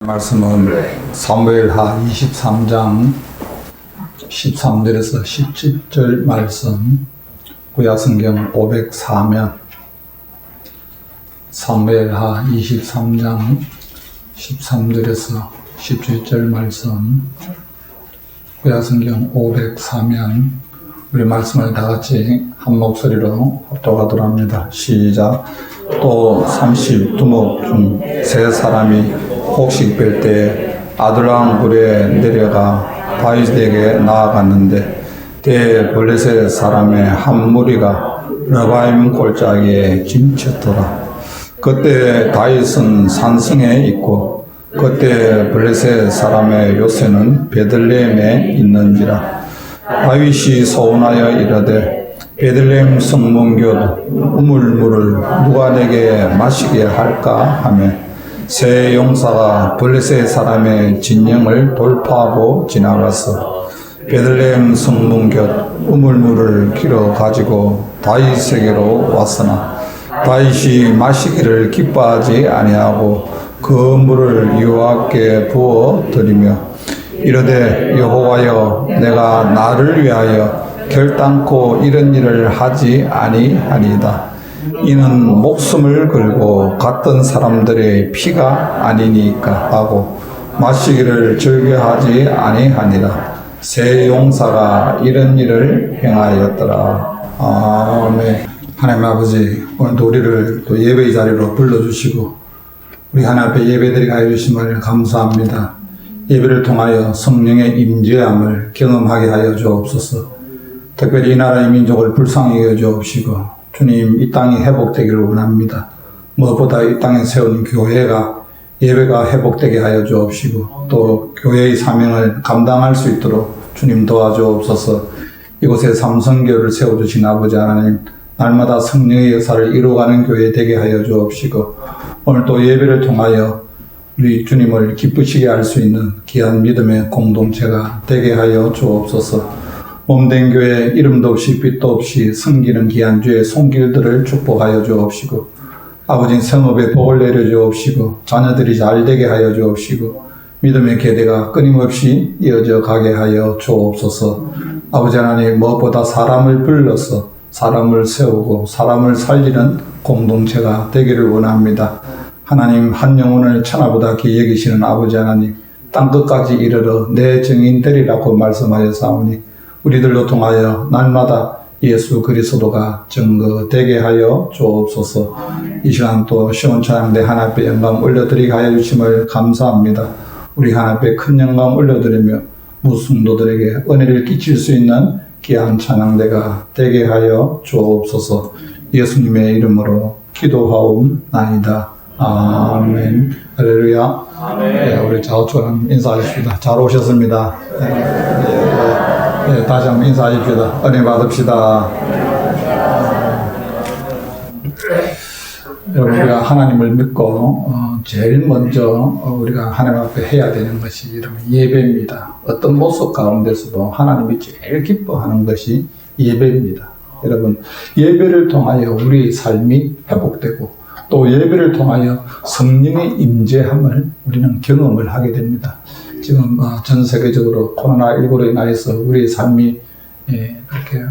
말씀은 사무엘하 23장 13절에서 17절 말씀, 구약성경 504면 사무엘하 23장 13절에서 17절 말씀, 구약성경 504면 우리 말씀을 다 같이 한 목소리로 합독하도록 합니다. 시작. 또 32목 중 세 사람이 곡식 뺄 때 아둘람 굴에 내려가 다윗에게 나아갔는데 대블레셋 사람의 한 무리가 레바임 골짜기에 김쳤더라. 그때 다윗은 산성에 있고 그때 블레셋 사람의 요새는 베들레헴에 있는지라. 다윗이 서운하여 이르되 베들레헴 성문교도 우물물을 누가 내게 마시게 할까 하며 새 용사가 블레셋 사람의 진영을 돌파하고 지나가서 베들레헴 성문곁 우물물을 길어 가지고 다윗에게로 왔으나 다윗이 마시기를 기뻐하지 아니하고 그 물을 여호와께 부어 드리며 이르되 여호와여 내가 나를 위하여 결단코 이런 일을 하지 아니하니이다. 이는 목숨을 걸고 갔던 사람들의 피가 아니니까 하고 마시기를 즐겨하지 아니하니라. 새 용사가 이런 일을 행하였더라. 아멘. 하나님 아버지, 오늘도 우리를 또 예배의 자리로 불러주시고 우리 하나님 앞에 예배드리게 하여 주심을 감사합니다. 예배를 통하여 성령의 임재함을 경험하게 하여 주옵소서. 특별히 이 나라의 민족을 불쌍히 여겨 주옵시고 주님, 이 땅이 회복되기를 원합니다. 무엇보다 이 땅에 세운 교회가 예배가 회복되게 하여 주옵시고 또 교회의 사명을 감당할 수 있도록 주님 도와주옵소서. 이곳에 삼성교를 세워주신 아버지 하나님, 날마다 성령의 역사를 이루어가는 교회 되게 하여 주옵시고 오늘 또 예배를 통하여 우리 주님을 기쁘시게 할 수 있는 귀한 믿음의 공동체가 되게 하여 주옵소서. 몸된 교회 이름도 없이 빛도 없이 섬기는 귀한 주의 손길들을 축복하여 주옵시고 아버지 성업에 복을 내려 주옵시고 자녀들이 잘 되게 하여 주옵시고 믿음의 계대가 끊임없이 이어져 가게 하여 주옵소서. 아버지 하나님, 무엇보다 사람을 불러서 사람을 세우고 사람을 살리는 공동체가 되기를 원합니다. 하나님, 한 영혼을 천하보다 귀히 여기시는 아버지 하나님, 땅끝까지 이르러 내 증인 되리라고 말씀하였사오니 우리들로 통하여 날마다 예수 그리스도가 증거되게 하여 주옵소서. 이 시간 또 시온찬양대 하나님 앞에 영광 올려드리게 하여 주심을 감사합니다. 우리 하나님 앞에 큰 영광 올려드리며 무승도들에게 은혜를 끼칠 수 있는 귀한 찬양대가 되게 하여 주옵소서. 예수님의 이름으로 기도하옵나이다. 아멘. 할렐루야. 아멘. 네, 우리 좌우처럼 인사하십시다. 잘 오셨습니다. 네, 다시 한번 인사하십시다. 은혜 받읍시다. 여러분, 우리가 하나님을 믿고 제일 먼저 우리가 하나님 앞에 해야 되는 것이 여러분 예배입니다. 어떤 모습 가운데서도 하나님이 제일 기뻐하는 것이 예배입니다. 여러분, 예배를 통하여 우리의 삶이 회복되고 또 예배를 통하여 성령의 임재함을 우리는 경험을 하게 됩니다. 지금 전 세계적으로 코로나19로 인하여서 우리의 삶이 그렇게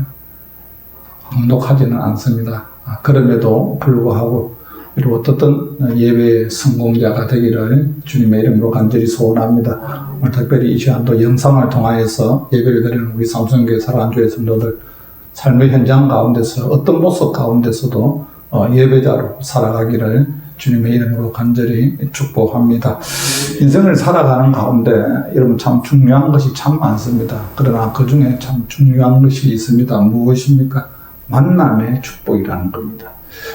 녹록하지는 않습니다. 그럼에도 불구하고 우리 어떻든 예배의 성공자가 되기를 주님의 이름으로 간절히 소원합니다. 오늘 특별히 이 시간도 영상을 통하여서 예배를 드리는 우리 삼성교회 사랑하는 주의 성도들, 삶의 현장 가운데서 어떤 모습 가운데서도 예배자로 살아가기를 주님의 이름으로 간절히 축복합니다. 인생을 살아가는 가운데 여러분 참 중요한 것이 참 많습니다. 그러나 그 중에 참 중요한 것이 있습니다. 무엇입니까? 만남의 축복이라는 겁니다.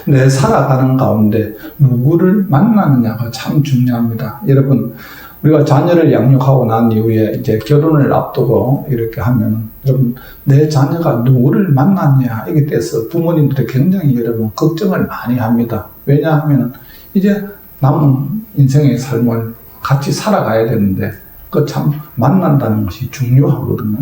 내 살아가는 가운데 누구를 만나느냐가 참 중요합니다. 여러분, 우리가 자녀를 양육하고 난 이후에 이제 결혼을 앞두고 이렇게 하면 여러분, 내 자녀가 누구를 만났냐 이게 돼서 부모님들이 굉장히 여러분 걱정을 많이 합니다. 왜냐하면 이제 남은 인생의 삶을 같이 살아가야 되는데 그 참 만난다는 것이 중요하거든요.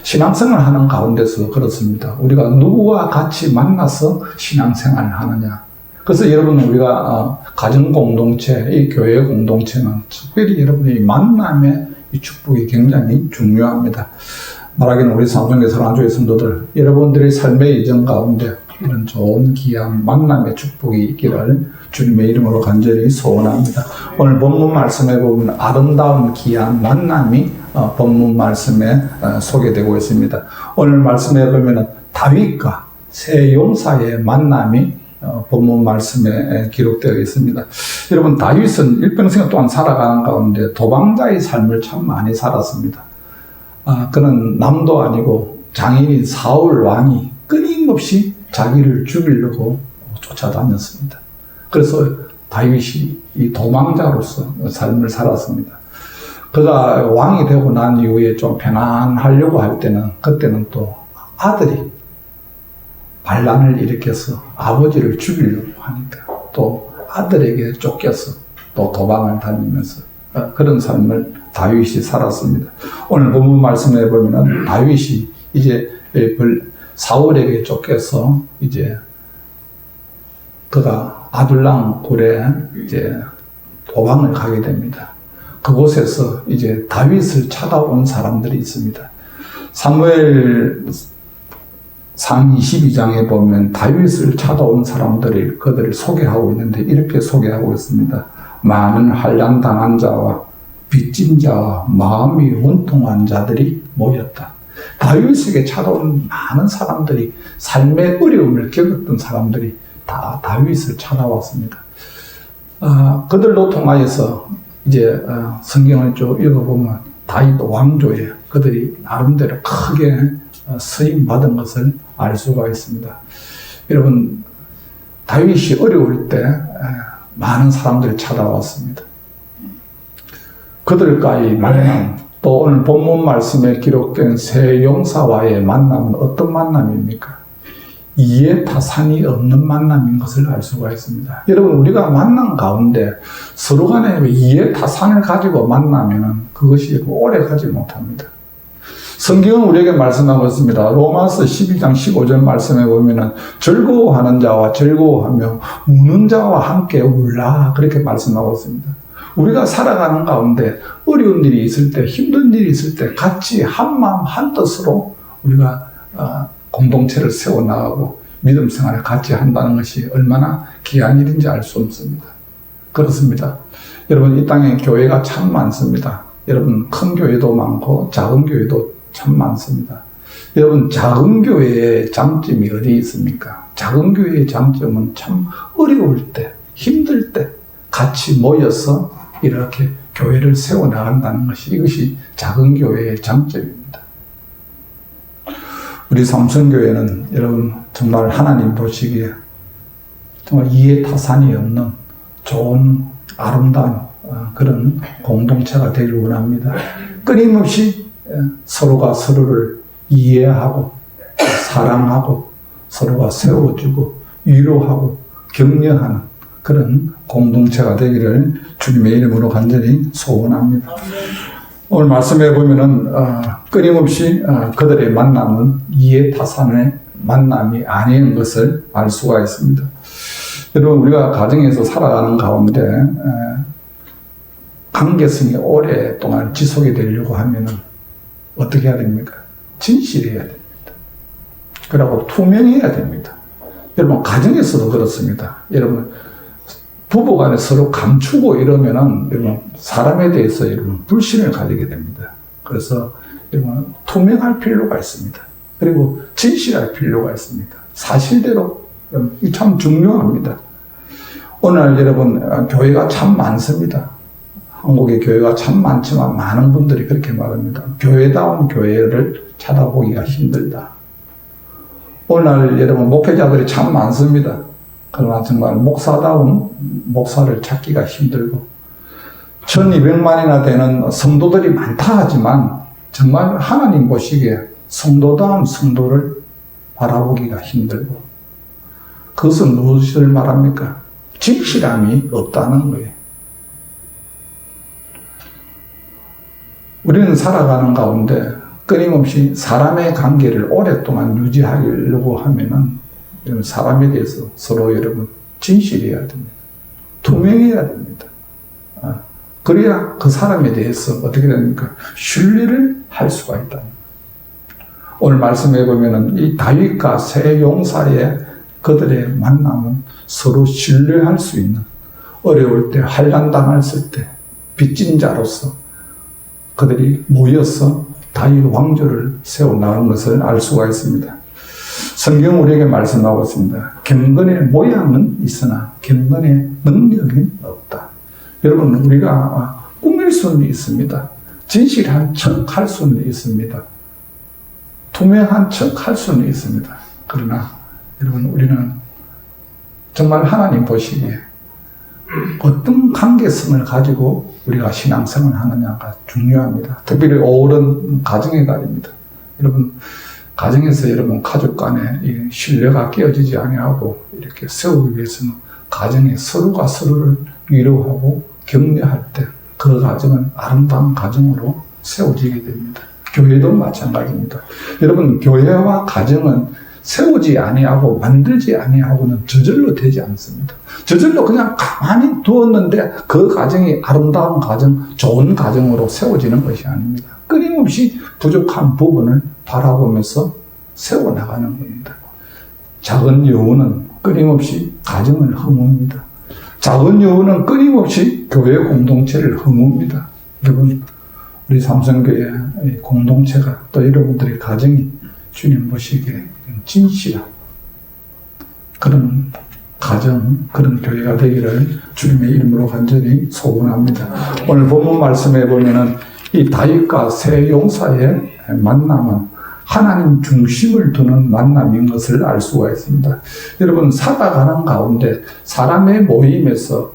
신앙생활 하는 가운데서 그렇습니다. 우리가 누구와 같이 만나서 신앙생활을 하느냐. 그래서 여러분 우리가 가정 공동체, 이 교회 공동체는 특별히 여러분의 만남의 이 축복이 굉장히 중요합니다. 말하기는 우리 삼성교 사랑주의 성도들, 여러분들의 삶의 이전 가운데 이런 좋은 귀한 만남의 축복이 있기를 주님의 이름으로 간절히 소원합니다. 오늘 본문 말씀에 보면 아름다운 귀한 만남이 본문 말씀에 소개되고 있습니다. 오늘 말씀에 보면 다윗과 세 용사의 만남이 본문 말씀에 기록되어 있습니다. 여러분, 다윗은 일평생 동안 살아가는 가운데 도망자의 삶을 참 많이 살았습니다. 그는 남도 아니고 장인인 사울 왕이 끊임없이 자기를 죽이려고 쫓아다녔습니다. 그래서 다윗이 이 도망자로서 삶을 살았습니다. 그가 왕이 되고 난 이후에 좀 편안하려고 할 때는, 그때는 또 아들이 반란을 일으켜서 아버지를 죽이려고 하니까 또 아들에게 쫓겨서 또 도망을 다니면서 그런 삶을 다윗이 살았습니다. 오늘 본문 말씀에 보면은 다윗이 이제 사울에게 쫓겨서 이제 그가 아둘람 굴에 이제 도망을 가게 됩니다. 그곳에서 이제 다윗을 찾아온 사람들이 있습니다. 사무엘 상 22장에 보면 다윗을 찾아온 사람들이 그들을 소개하고 있는데 이렇게 소개하고 있습니다. 많은 환난 당한 자와 빚진 자와 마음이 원통한 자들이 모였다. 다윗에게 찾아온 많은 사람들이, 삶의 어려움을 겪었던 사람들이 다 다윗을 찾아왔습니다. 그들로 통하여서 이제 성경을 쭉 읽어보면 다윗 왕조에 그들이 나름대로 크게 쓰임 받은 것을 알 수가 있습니다. 여러분, 다윗이 어려울 때 많은 사람들이 찾아왔습니다. 그들과의 만남, 또 오늘 본문 말씀에 기록된 세 용사와의 만남은 어떤 만남입니까? 이해타산이 없는 만남인 것을 알 수가 있습니다. 여러분, 우리가 만남 가운데 서로 간에 이해타산을 가지고 만나면 그것이 오래 가지 못합니다. 성경은 우리에게 말씀하고 있습니다. 로마서 12장 15절 말씀에 보면은 즐거워하는 자와 즐거워하며 우는 자와 함께 울라, 그렇게 말씀하고 있습니다. 우리가 살아가는 가운데 어려운 일이 있을 때, 힘든 일이 있을 때 같이 한마음 한뜻으로 우리가 공동체를 세워나가고 믿음 생활을 같이 한다는 것이 얼마나 귀한 일인지 알 수 없습니다. 그렇습니다. 여러분, 이 땅에 교회가 참 많습니다. 여러분, 큰 교회도 많고 작은 교회도 참 많습니다. 여러분, 작은 교회의 장점이 어디 있습니까? 작은 교회의 장점은 참 어려울 때, 힘들 때 같이 모여서 이렇게 교회를 세워나간다는 것이, 이것이 작은 교회의 장점입니다. 우리 삼성교회는 여러분 정말 하나님 보시기에 정말 이해타산이 없는 좋은 아름다운 그런 공동체가 되기를 원합니다. 끊임없이 서로가 서로를 이해하고 사랑하고 서로가 세워주고 위로하고 격려하는 그런 공동체가 되기를 주님의 이름으로 간절히 소원합니다. 오늘 말씀해 보면은 끊임없이 그들의 만남은 이해타산의 만남이 아닌 것을 알 수가 있습니다. 여러분, 우리가 가정에서 살아가는 가운데 관계성이 오랫동안 지속이 되려고 하면은 어떻게 해야 됩니까? 진실해야 됩니다. 그리고 투명해야 됩니다. 여러분, 가정에서도 그렇습니다. 여러분, 부부간에 서로 감추고 이러면은 여러분 사람에 대해서 여러분 불신을 가지게 됩니다. 그래서 여러분 투명할 필요가 있습니다. 그리고 진실할 필요가 있습니다. 사실대로 이 참 중요합니다. 오늘 여러분 교회가 참 많습니다. 한국의 교회가 참 많지만 많은 분들이 그렇게 말합니다. 교회다운 교회를 찾아보기가 힘들다. 오늘 여러분 목회자들이 참 많습니다. 그러나 정말 목사다운 목사를 찾기가 힘들고 1200만이나 되는 성도들이 많다 하지만 정말 하나님 보시기에 성도다운 성도를 바라보기가 힘들고, 그것은 무엇을 말합니까? 진실함이 없다는 거예요. 우리는 살아가는 가운데 끊임없이 사람의 관계를 오랫동안 유지하려고 하면은 사람에 대해서 서로 여러분 진실해야 됩니다. 투명해야 됩니다. 그래야 그 사람에 대해서 어떻게 됩니까? 신뢰를 할 수가 있다. 오늘 말씀해 보면은 이 다윗과 세 용사의 그들의 만남은 서로 신뢰할 수 있는, 어려울 때, 환난 당했을 때 빚진 자로서 그들이 모여서 다윗 왕조를 세워 나간 것을 알 수가 있습니다. 성경 우리에게 말씀하고 있습니다. 경건의 모양은 있으나 경건의 능력은 없다. 여러분, 우리가 꾸밀 수는 있습니다. 진실한 척 할 수는 있습니다. 투명한 척 할 수는 있습니다. 그러나 여러분, 우리는 정말 하나님 보시기에 어떤 관계성을 가지고 우리가 신앙생활을 하느냐가 중요합니다. 특별히 5월은 가정의 달입니다. 여러분, 가정에서 여러분 가족 간에 이 신뢰가 깨어지지 아니하고 이렇게 세우기 위해서는 가정에 서로가 서로를 위로하고 격려할 때 그 가정은 아름다운 가정으로 세워지게 됩니다. 교회도 마찬가지입니다. 여러분, 교회와 가정은 세우지 아니하고 만들지 아니하고는 저절로 되지 않습니다. 저절로 그냥 가만히 두었는데 그 가정이 아름다운 가정, 좋은 가정으로 세워지는 것이 아닙니다. 끊임없이 부족한 부분을 바라보면서 세워나가는 겁니다. 작은 여우는 끊임없이 가정을 허뭅니다. 작은 여우는 끊임없이 교회 공동체를 허뭅니다. 여러분, 우리 삼성교회 공동체가 또 여러분들의 가정이 주님 보시기에 진실한 그런 가정, 그런 교회가 되기를 주님의 이름으로 간절히 소원합니다. 오늘 본문 말씀에 보면은 이 다윗과 세 용사의 만남은 하나님 중심을 두는 만남인 것을 알 수가 있습니다. 여러분, 살아가는 가운데 사람의 모임에서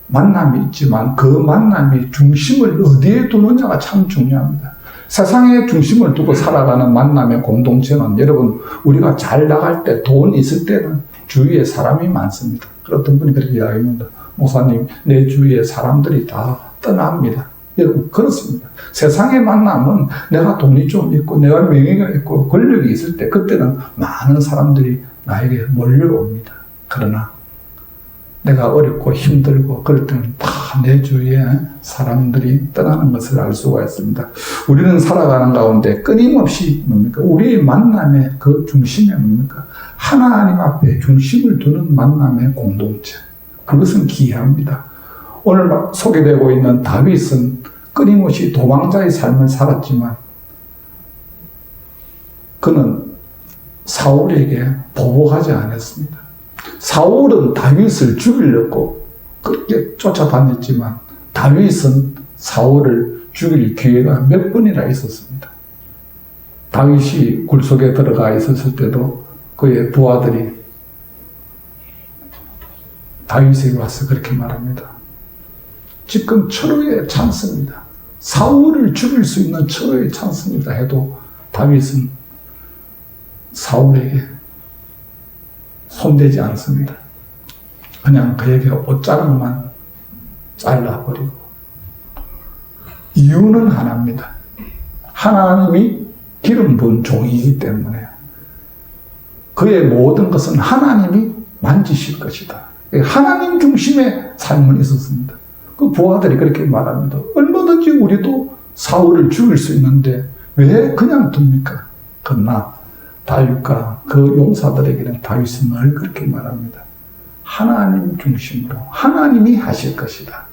만남이 있지만 그 만남이 중심을 어디에 두느냐가 참 중요합니다. 세상의 중심을 두고 살아가는 만남의 공동체는 여러분, 우리가 잘 나갈 때, 돈 있을 때는 주위에 사람이 많습니다. 어떤 분이 그렇게 이야기합니다. 목사님, 내 주위에 사람들이 다 떠납니다. 여러분, 그렇습니다. 세상의 만남은 내가 돈이 좀 있고 내가 명예가 있고 권력이 있을 때 그때는 많은 사람들이 나에게 몰려옵니다. 그러나 내가 어렵고 힘들고 그럴 때는 다 내 주위에 사람들이 떠나는 것을 알 수가 있습니다. 우리는 살아가는 가운데 끊임없이 뭡니까? 우리의 만남의 그 중심이 뭡니까? 하나님 앞에 중심을 두는 만남의 공동체. 그것은 귀합니다. 오늘 소개되고 있는 다윗은 끊임없이 도망자의 삶을 살았지만 그는 사울에게 보복하지 않았습니다. 사울은 다윗을 죽이려고 그렇게 쫓아다녔지만 다윗은 사울을 죽일 기회가 몇 번이나 있었습니다. 다윗이 굴속에 들어가 있었을 때도 그의 부하들이 다윗에게 와서 그렇게 말합니다. 지금 철호의 찬스입니다. 사울을 죽일 수 있는 철호의 찬스입니다 해도 다윗은 사울에게 손대지 않습니다. 그냥 그에게 옷자락만 잘라버리고. 이유는 하나입니다. 하나님이 기름 부은 종이기 때문에 그의 모든 것은 하나님이 만지실 것이다. 하나님 중심의 삶은 있었습니다. 그 부하들이 그렇게 말합니다. 얼마든지 우리도 사울을 죽일 수 있는데 왜 그냥 둡니까? 그러나 다윗과 그 용사들에게는 다윗은 늘 그렇게 말합니다. 하나님 중심으로 하나님이 하실 것이다.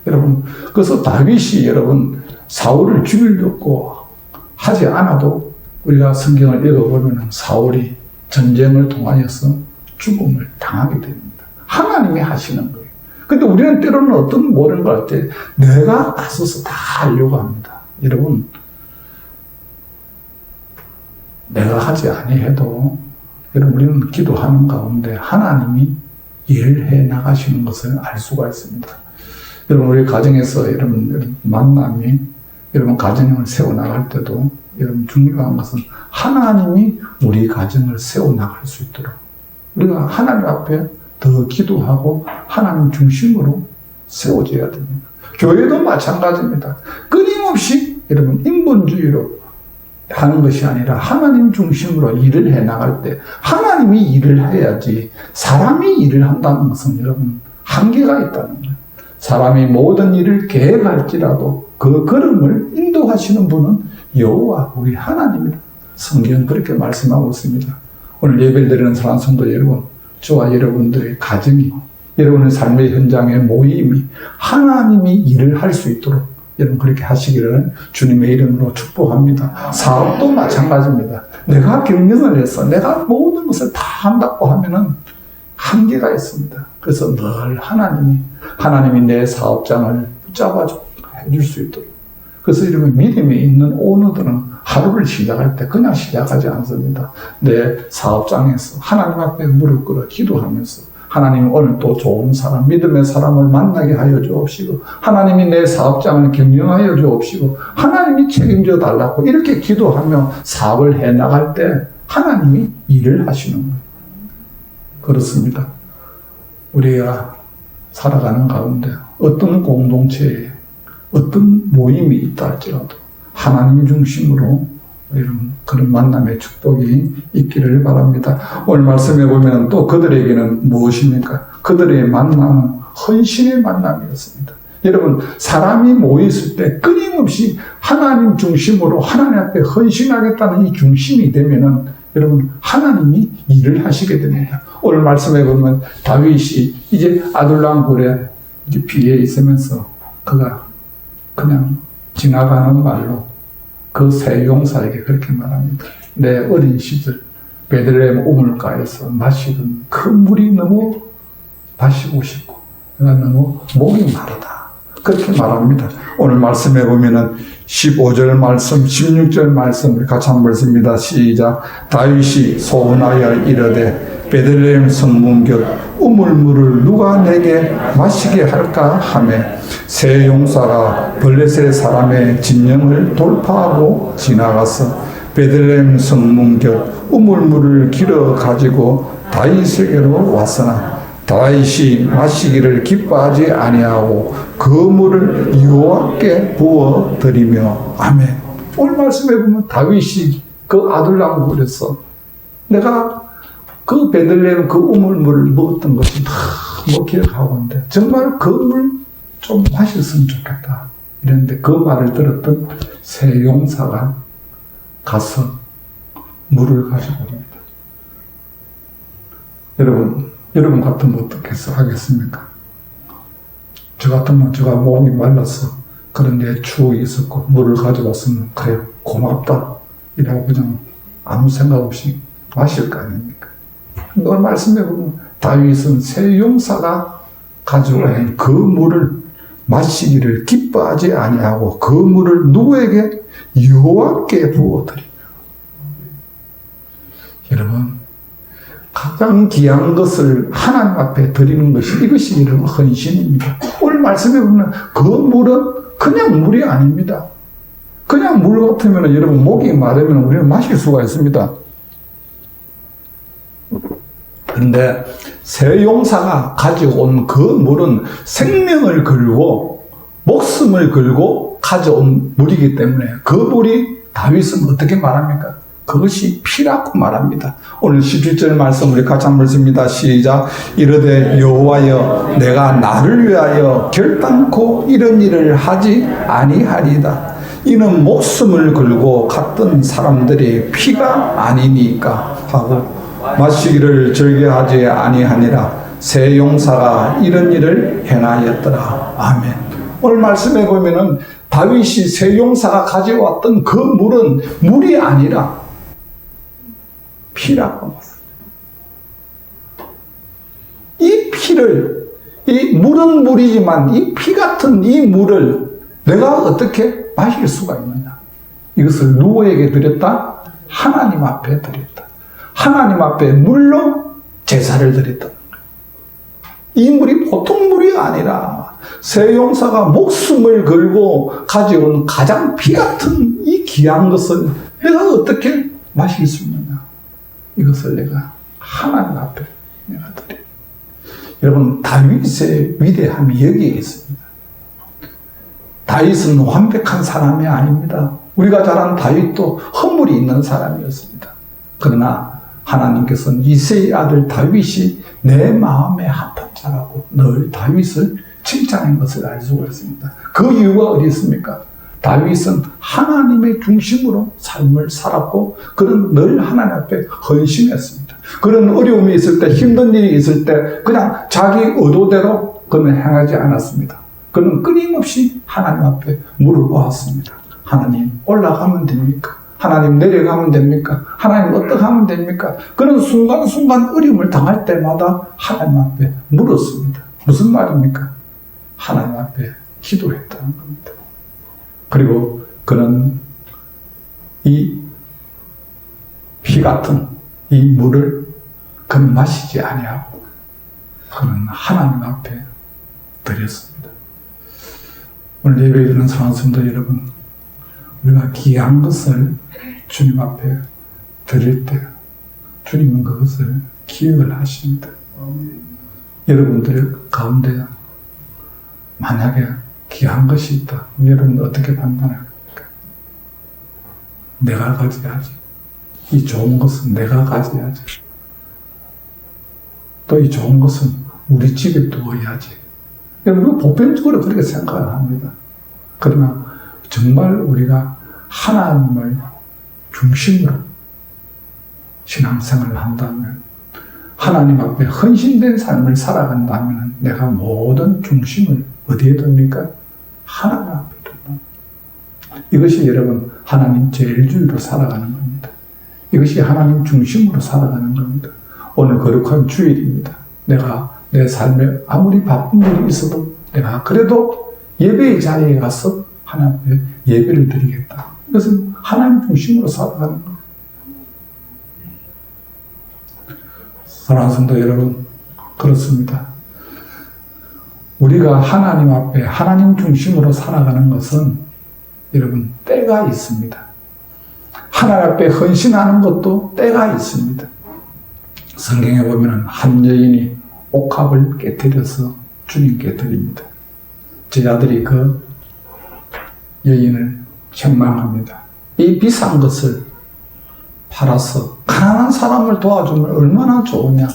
여러분, 그래서 다윗이 여러분 사울을 죽이려고 하지 않아도 우리가 성경을 읽어보면 사울이 전쟁을 통하여서 죽음을 당하게 됩니다. 하나님이 하시는 거예요. 근데 우리는 때로는 어떤 모르는 걸 할 때 내가 나서서 다 하려고 합니다. 여러분, 내가 하지 아니해도 여러분 우리는 기도하는 가운데 하나님이 일해 나가시는 것을 알 수가 있습니다. 여러분 우리 가정에서 여러분 만남이 여러분 가정을 세워 나갈 때도 여러분 중요한 것은 하나님이 우리 가정을 세워 나갈 수 있도록 우리가 하나님 앞에 더 기도하고 하나님 중심으로 세워져야 됩니다. 교회도 마찬가지입니다. 끊임없이 여러분 인본주의로 하는 것이 아니라 하나님 중심으로 일을 해 나갈 때 하나님이 일을 해야지 사람이 일을 한다는 것은 여러분 한계가 있다는 거예요. 사람이 모든 일을 계획할지라도 그 걸음을 인도하시는 분은 여호와 우리 하나님이다. 성경은 그렇게 말씀하고 있습니다. 오늘 예배를 드리는 사랑하는 성도 여러분, 저와 여러분들의 가정이, 여러분의 삶의 현장의 모임이 하나님이 일을 할 수 있도록 여러분 그렇게 하시기를 주님의 이름으로 축복합니다. 사업도 마찬가지입니다. 내가 경영을 해서 내가 모든 것을 다 한다고 하면은 한계가 있습니다. 그래서 늘 하나님이 내 사업장을 붙잡아 해줄 수 있도록. 그래서 이러면 믿음이 있는 오너들은 하루를 시작할 때 그냥 시작하지 않습니다. 내 사업장에서 하나님 앞에 무릎 꿇어 기도하면서 하나님 오늘 또 좋은 사람, 믿음의 사람을 만나게 하여 주옵시고 하나님이 내 사업장을 경영하여 주옵시고 하나님이 책임져 달라고 이렇게 기도하며 사업을 해나갈 때 하나님이 일을 하시는 거예요. 그렇습니다. 우리가 살아가는 가운데 어떤 공동체에 어떤 모임이 있다 할지라도 하나님 중심으로 이런 그런 만남의 축복이 있기를 바랍니다. 오늘 말씀해 보면 또 그들에게는 무엇입니까? 그들의 만남은 헌신의 만남이었습니다. 여러분, 사람이 모였을 때 끊임없이 하나님 중심으로 하나님 앞에 헌신하겠다는 이 중심이 되면은 여러분, 하나님이 일을 하시게 됩니다. 오늘 말씀해 보면 다윗이 이제 아둘람 굴에 이제 비에 있으면서 그가 그냥 지나가는 말로 그 새 용사에게 그렇게 말합니다. 내 어린 시절 베들레헴 우물가에서 마시던 그 물이 너무 마시고 싶고 내가 너무 목이 마르다. 그렇게 말합니다. 오늘 말씀해 보면은 15절 말씀, 16절 말씀을 같이 한번 읽습니다. 시작. 다윗이 소원하여 이르되 베들레헴 성문 곁 우물물을 누가 내게 마시게 할까 하며 새 용사가 블레셋 사람의 진영을 돌파하고 지나가서 베들레헴 성문 곁 우물물을 길어 가지고 다윗에게로 왔으나 다윗이 마시기를 기뻐하지 아니하고 그 물을 여호와께 부어 드리며 아멘. 오늘 말씀해 보면 다윗이 그 아둘람 굴에서 내가 그 베들레헴 그 우물물을 먹었던 것이 너무 기억하고 있는데 정말 그 물 좀 마셨으면 좋겠다 이랬는데 그 말을 들었던 새 용사가 가서 물을 가지고 옵니다. 여러분 같으면 어떻게 하겠습니까? 저 같으면 제가 목이 말라서 그런데 추억이 있었고 물을 가져왔으면 그래 고맙다 이라고 그냥 아무 생각 없이 마실 거 아닙니까? 오늘 말씀해 보면 다윗은 새 용사가 가져온 그 물을 마시기를 기뻐하지 아니하고 그 물을 누구에게? 여호와께 부어드리며. 여러분 가장 귀한 것을 하나님 앞에 드리는 것이 이것이 여러분 헌신입니다. 오늘 말씀해 보면 그 물은 그냥 물이 아닙니다. 그냥 물 같으면 여러분 목이 마르면 우리는 마실 수가 있습니다. 그런데 새 용사가 가져온 그 물은 생명을 걸고 목숨을 걸고 가져온 물이기 때문에 그 물이 다윗은 어떻게 말합니까? 그것이 피라고 말합니다. 오늘 17절 말씀 우리 같이 한번 읽습니다. 시작. 이르되 여호와여 내가 나를 위하여 결단코 이런 일을 하지 아니하리다. 이는 목숨을 걸고 갔던 사람들의 피가 아니니까 하고 마시기를 즐겨하지 아니하니라. 새 용사가 이런 일을 행하였더라. 아멘. 오늘 말씀해 보면은 다윗이 새 용사가 가져왔던 그 물은 물이 아니라 피라고 했습니다. 이 피를, 이 물은 물이지만 이 피 같은 이 물을 내가 어떻게 마실 수가 있느냐? 이것을 누구에게 드렸다? 하나님 앞에 드렸다. 하나님 앞에 물로 제사를 드렸다. 이 물이 보통 물이 아니라 새 용사가 목숨을 걸고 가져온 가장 피 같은 이 귀한 것을 내가 어떻게 마실 수 있느냐? 이것을 내가 하나님 앞에 내가 드려. 여러분 다윗의 위대함이 여기에 있습니다. 다윗은 완벽한 사람이 아닙니다. 우리가 잘 아는 다윗도 허물이 있는 사람이었습니다. 그러나 하나님께서는 이새의 아들 다윗이 내 마음에 합한 자라고 늘 다윗을 칭찬한 것을 알 수가 있습니다. 그 이유가 어디 있습니까? 다윗은 하나님의 중심으로 삶을 살았고 그는 늘 하나님 앞에 헌신했습니다. 그런 어려움이 있을 때, 힘든 일이 있을 때 그냥 자기 의도대로 그는 행하지 않았습니다. 그는 끊임없이 하나님 앞에 물어보았습니다. 하나님 올라가면 됩니까? 하나님 내려가면 됩니까? 하나님 어떻게 하면 됩니까? 그런 순간순간 어려움을 당할 때마다 하나님 앞에 물었습니다. 무슨 말입니까? 하나님 앞에 기도했다는 겁니다. 그리고 그는 이 피 같은 이 물을 그는 마시지 아니하고 그는 하나님 앞에 드렸습니다. 오늘 예배 드리는 사랑하는 여러분, 우리가 귀한 것을 주님 앞에 드릴 때 주님은 그것을 기억을 하십니다. 여러분들 가운데 만약에 귀한 것이 있다, 여러분 어떻게 판단할까? 내가 가져야지. 이 좋은 것은 내가 가져야지. 또 이 좋은 것은 우리 집에 두어야지. 여러분 보편적으로 그렇게 생각을 합니다. 그러나 정말 우리가 하나님을 중심으로 신앙생활을 한다면, 하나님 앞에 헌신된 삶을 살아간다면 내가 모든 중심을 어디에 둡니까? 하나님 앞에 둡니다. 이것이 여러분 하나님 제일주의로 살아가는 겁니다. 이것이 하나님 중심으로 살아가는 겁니다. 오늘 거룩한 주일입니다. 내가 내 삶에 아무리 바쁜 일이 있어도 내가 그래도 예배의 자리에 가서 하나님 앞에 예배를 드리겠다. 이것은 하나님 중심으로 살아가는 겁니다. 사랑하는 성도 여러분, 그렇습니다. 우리가 하나님 앞에 하나님 중심으로 살아가는 것은 여러분 때가 있습니다. 하나님 앞에 헌신하는 것도 때가 있습니다. 성경에 보면 한 여인이 옥합을 깨뜨려서 주님께 드립니다. 제자들이 그 여인을 책망합니다. 이 비싼 것을 팔아서 가난한 사람을 도와주면 얼마나 좋으냐.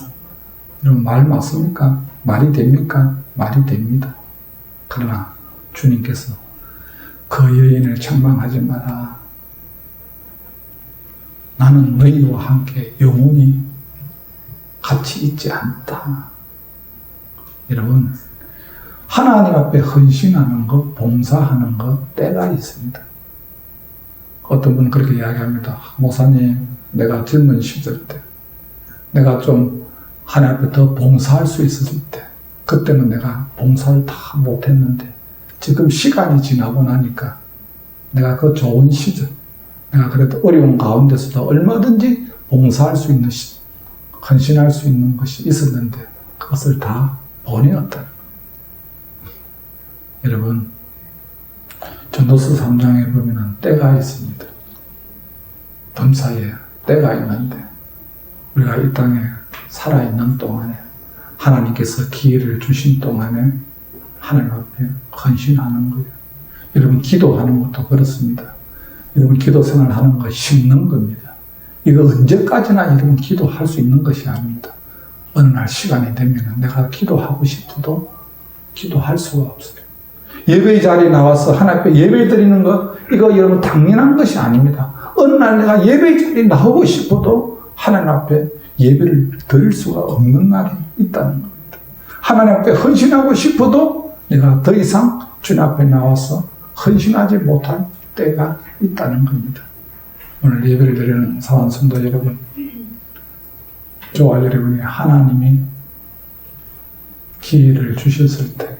이런 말 맞습니까? 말이 됩니까? 말이 됩니다. 그러나 주님께서 그 여인을 책망하지 마라. 나는 너희와 함께 영원히 같이 있지 않다. 여러분, 하나님 앞에 헌신하는 것, 봉사하는 것, 때가 있습니다. 어떤 분은 그렇게 이야기합니다. 목사님, 내가 젊은 시절 때, 내가 좀 하나님 앞에 더 봉사할 수 있었을 때, 그때는 내가 봉사를 다 못했는데, 지금 시간이 지나고 나니까, 내가 그 좋은 시절, 내가 그래도 어려운 가운데서도 얼마든지 봉사할 수 있는 헌신할 수 있는 것이 있었는데, 그것을 다 버렸다. 여러분, 전도서 3장에 보면 때가 있습니다. 범사에 때가 있는데 우리가 이 땅에 살아있는 동안에 하나님께서 기회를 주신 동안에 하나님 앞에 헌신하는 거예요. 여러분 기도하는 것도 그렇습니다. 여러분 기도 생활하는 거 심는 겁니다. 이거 언제까지나 여러분 기도할 수 있는 것이 아닙니다. 어느 날 시간이 되면 내가 기도하고 싶어도 기도할 수가 없어요. 예배 자리에 나와서 하나님 앞에 예배 드리는 것, 이거 여러분 당연한 것이 아닙니다. 어느 날 내가 예배 자리에 나오고 싶어도 하나님 앞에 예배를 드릴 수가 없는 날이 있다는 겁니다. 하나님 앞에 헌신하고 싶어도 내가 더 이상 주님 앞에 나와서 헌신하지 못할 때가 있다는 겁니다. 오늘 예배를 드리는 사랑하는 성도 여러분, 저와 여러분이 하나님이 기회를 주셨을 때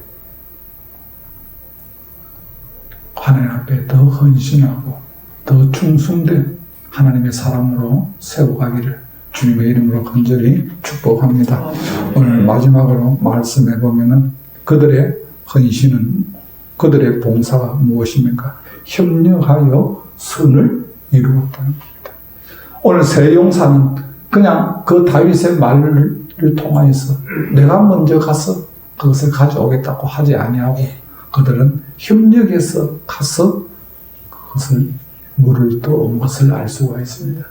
하나님 앞에 더 헌신하고 더 충성된 하나님의 사람으로 세워가기를 주님의 이름으로 간절히 축복합니다. 오늘 마지막으로 말씀해 보면은 그들의 헌신은, 그들의 봉사가 무엇입니까? 협력하여 선을 이루었다는 겁니다. 오늘 세 용사는 그냥 그 다윗의 말을 통하여서 내가 먼저 가서 그것을 가져오겠다고 하지 아니하고 그들은 협력해서 가서 그것을 물을 떠온 것을 알 수가 있습니다.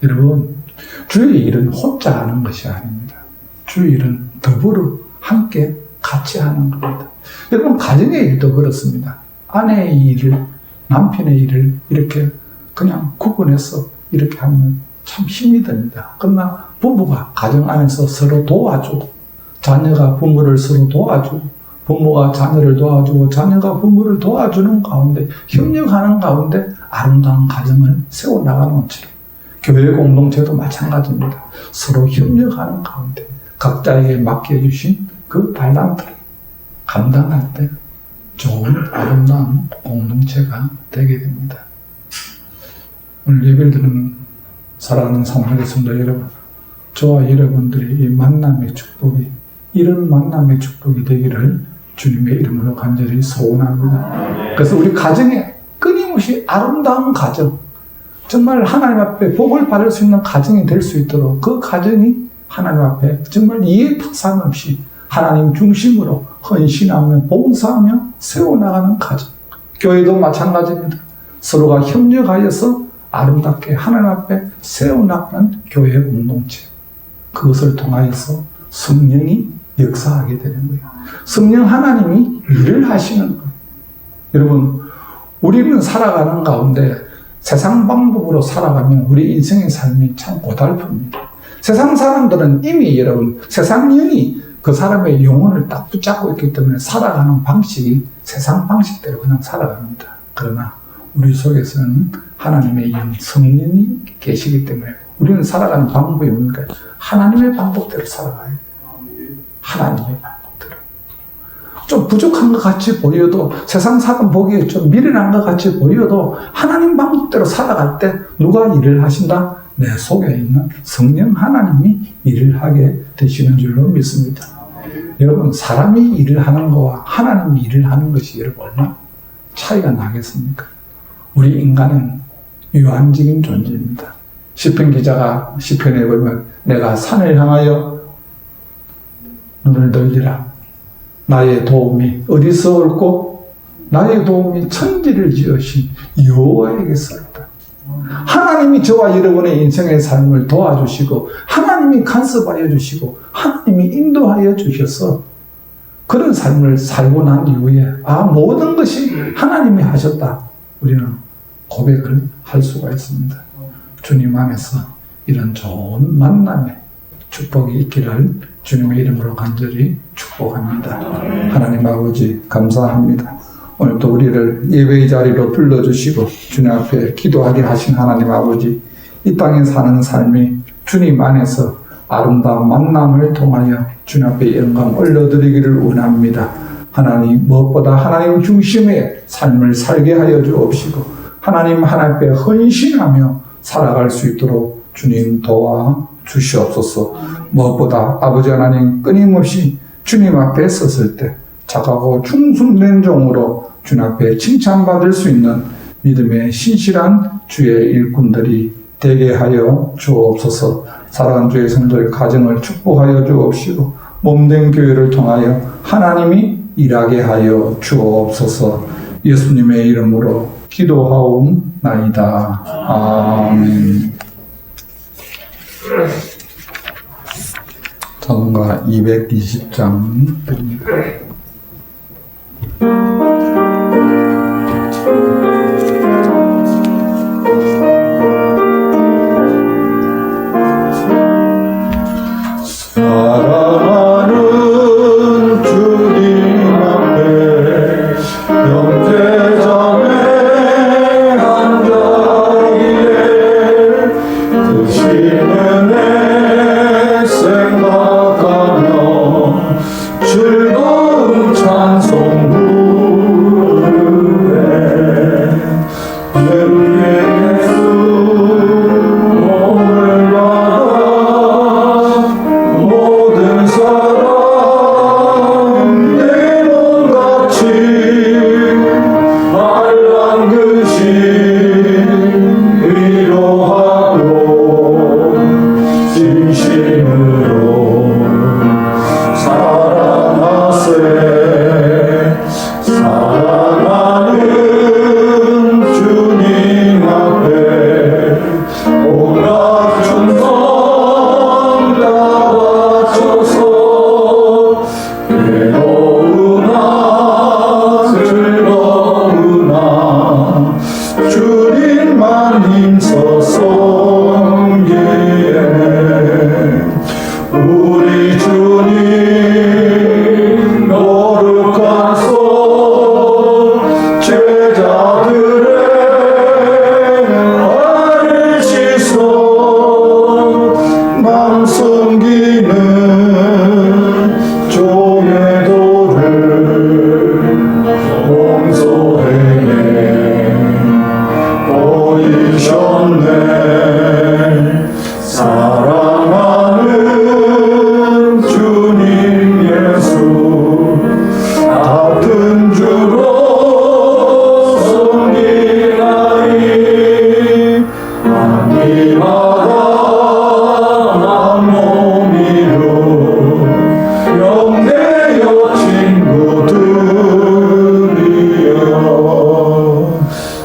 여러분, 주의 일은 혼자 하는 것이 아닙니다. 주의 일은 더불어 함께 같이 하는 겁니다. 여러분, 가정의 일도 그렇습니다. 아내의 일을, 남편의 일을 이렇게 그냥 구분해서 이렇게 하면 참 힘이 듭니다. 그러나 부부가 가정 안에서 서로 도와주고, 자녀가 부모를 서로 도와주고, 부모가 자녀를 도와주고, 자녀가 부모를 도와주는 가운데, 협력하는 가운데 아름다운 가정을 세워나가는 것처럼 교회 공동체도 마찬가지입니다. 서로 협력하는 가운데 각자에게 맡겨주신 그 달란트를 감당할 때 좋은 아름다운 공동체가 되게 됩니다. 오늘 예배를 드리는 사랑하는 사랑하는 성도 여러분, 저와 여러분들의 이 만남의 축복이 이런 만남의 축복이 되기를 주님의 이름으로 간절히 소원합니다. 그래서 우리 가정에 끊임없이 아름다운 가정, 정말 하나님 앞에 복을 받을 수 있는 가정이 될 수 있도록 그 가정이 하나님 앞에 정말 이해 타산 없이 하나님 중심으로 헌신하며 봉사하며 세워나가는 가정. 교회도 마찬가지입니다. 서로가 협력하여서 아름답게 하나님 앞에 세워나가는 교회 공동체. 그것을 통하여서 성령이 역사하게 되는 거예요. 성령 하나님이 일을 하시는 거예요. 여러분, 우리는 살아가는 가운데 세상 방법으로 살아가면 우리 인생의 삶이 참 고달픕니다. 세상 사람들은 이미 여러분, 세상 영이 그 사람의 영혼을 딱 붙잡고 있기 때문에 살아가는 방식이 세상 방식대로 그냥 살아갑니다. 그러나 우리 속에서는 하나님의 영, 성령이 계시기 때문에 우리는 살아가는 방법이 뭡니까? 하나님의 방법대로 살아가요. 하나님의 방법대로. 좀 부족한 것 같이 보여도, 세상 사람 보기에 좀 미련한 것 같이 보여도 하나님 방법대로 살아갈 때 누가 일을 하신다? 내 속에 있는 성령 하나님이 일을 하게 되시는 줄로 믿습니다. 여러분, 사람이 일을 하는 것과 하나님이 일을 하는 것이 여러분 얼마나 차이가 나겠습니까? 우리 인간은 유한적인 존재입니다. 시편 기자가 시편에 보면 내가 산을 향하여 눈을 들리라. 나의 도움이 어디서 올고 나의 도움이 천지를 지으신 여호와에게서다. 하나님이 저와 여러분의 인생의 삶을 도와주시고 하나님이 간섭하여 주시고 하나님이 인도하여 주셔서 그런 삶을 살고 난 이후에 모든 것이 하나님이 하셨다. 우리는 고백을 할 수가 있습니다. 주님 안에서 이런 좋은 만남의 축복이 있기를 주님의 이름으로 간절히 축복합니다. 하나님 아버지 감사합니다. 오늘도 우리를 예배의 자리로 불러주시고 주님 앞에 기도하게 하신 하나님 아버지, 이 땅에 사는 삶이 주님 안에서 아름다운 만남을 통하여 주님 앞에 영광 올려드리기를 원합니다. 하나님, 무엇보다 하나님 중심의 삶을 살게 하여 주옵시고 하나님 앞에 헌신하며 살아갈 수 있도록 주님 도와 주시옵소서. 무엇보다 아버지 하나님, 끊임없이 주님 앞에 섰을 때 착하고 충성된 종으로 주님 앞에 칭찬받을 수 있는 믿음의 신실한 주의 일꾼들이 되게 하여 주옵소서. 사랑하는 주의 성도의 가정을 축복하여 주옵시고 몸된 교회를 통하여 하나님이 일하게 하여 주옵소서. 예수님의 이름으로 기도하옵나이다. 아멘. 찬송가 220장 드립니다. 사랑하는 주님 앞에 영제전에 앉아있기에 드시는 내 생각하며 즐거운 찬송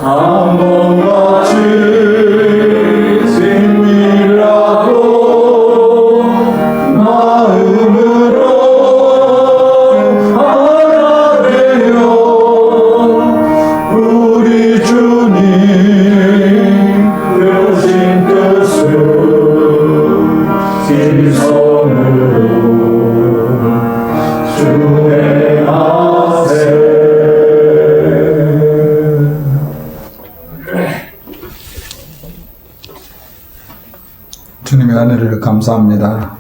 한번같이 친밀하고 마음으로 하나 되어 우리 주님 되신 뜻을 지성으로 준행하세. 주님의 은혜를 감사합니다.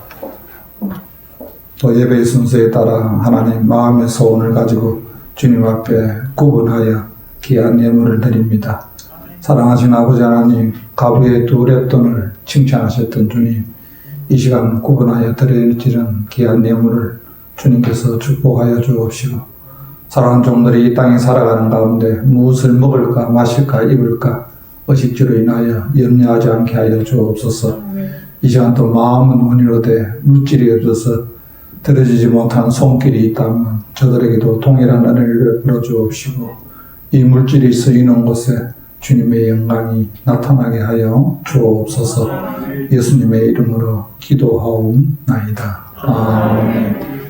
또 예배의 순서에 따라 하나님 마음의 소원을 가지고 주님 앞에 구분하여 귀한 예물을 드립니다. 사랑하신 아버지 하나님, 가부의 두 랩돈을 칭찬하셨던 주님, 이 시간 구분하여 드려지는 귀한 예물을 주님께서 축복하여 주옵시고, 사랑하는 종들이 이 땅에 살아가는 가운데 무엇을 먹을까 마실까 입을까 의식주로 인하여 염려하지 않게 하여 주옵소서. 이 시간 또 마음은 원이로되 물질이 없어서 들어지지 못한 손길이 있다면 저들에게도 동일한 은혜를 베풀어 주옵시고, 이 물질이 쓰이는 곳에 주님의 영광이 나타나게 하여 주옵소서. 예수님의 이름으로 기도하옵나이다. 아멘.